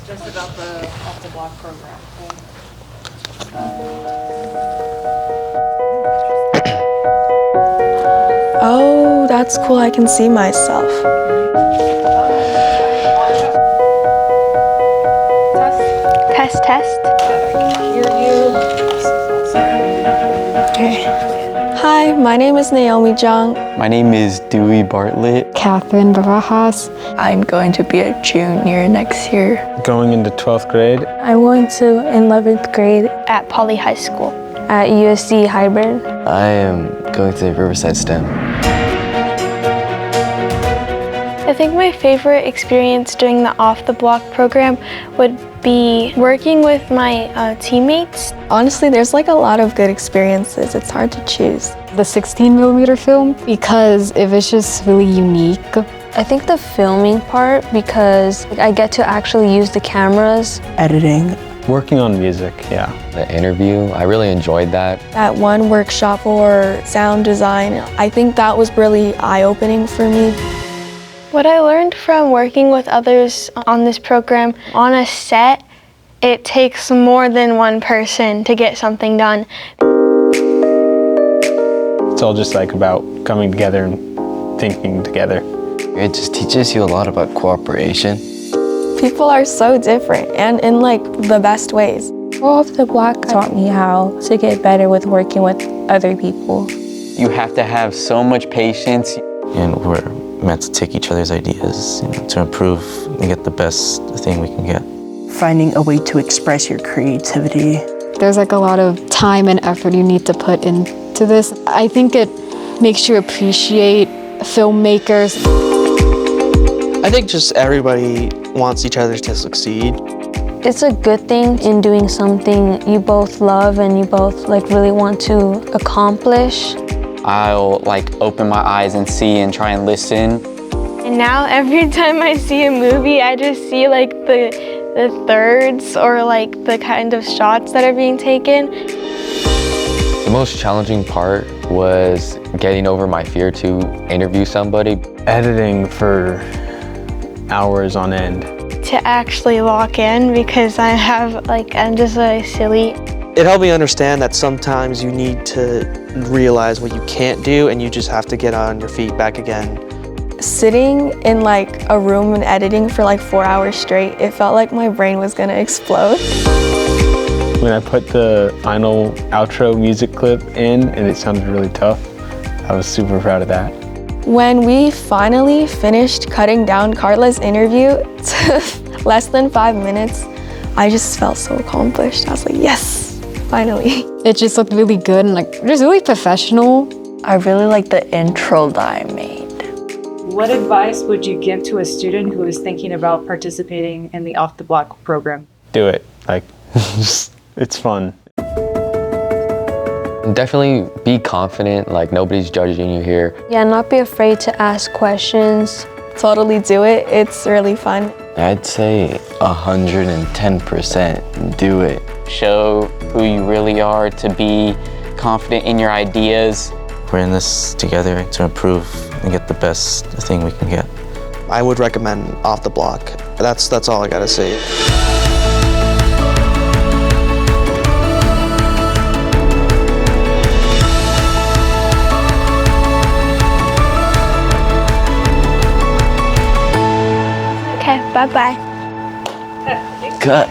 just about the Off the Block program. Oh, that's cool. I can see myself. Test. Okay. Hi, my name is Naomi Jung. My name is Dewey Bartlett. Catherine Barajas. I'm going to be a junior next year. Going into 12th grade. I'm going to in 11th grade at Poly High School. At USC Hybrid. I am going to Riverside STEM. I think my favorite experience during the Off the Block program would be working with my teammates. Honestly, there's like a lot of good experiences. It's hard to choose. The 16mm film, because it was just really unique. I think the filming part, because I get to actually use the cameras. Editing. Working on music, yeah. The interview, I really enjoyed that. That one workshop for sound design, I think that was really eye-opening for me. What I learned from working with others on this program, on a set, it takes more than one person to get something done. It's all just like about coming together and thinking together. It just teaches you a lot about cooperation. People are so different and in like the best ways. Off the Block taught me how to get better with working with other people. You have to have so much patience. And we're meant to take each other's ideas, to improve and get the best thing we can get. Finding a way to express your creativity. There's like a lot of time and effort you need to put into this. I think it makes you appreciate filmmakers. I think just everybody wants each other to succeed. It's a good thing in doing something you both love and you both like really want to accomplish. I'll like open my eyes and see and try and listen. And now every time I see a movie, I just see like the thirds or like the kind of shots that are being taken. The most challenging part was getting over my fear to interview somebody. Editing for hours on end. To actually lock in because I'm just silly. It helped me understand that sometimes you need to realize what you can't do and you just have to get on your feet back again. Sitting in like a room and editing for like 4 hours straight, it felt like my brain was gonna explode. When I put the final outro music clip in and it sounded really tough, I was super proud of that. When we finally finished cutting down Carla's interview to less than 5 minutes, I just felt so accomplished. I was like, yes, finally. It just looked really good and like just really professional. I really like the intro that I made. What advice would you give to a student who is thinking about participating in the Off the Block program? Do it, like, it's fun. Definitely be confident, like nobody's judging you here. Yeah, not be afraid to ask questions. Totally do it. It's really fun. I'd say 110% do it. Show who you really are, to be confident in your ideas. We're in this together to improve and get the best thing we can get. I would recommend Off the Block. That's all I gotta say. Okay, bye-bye. Cut.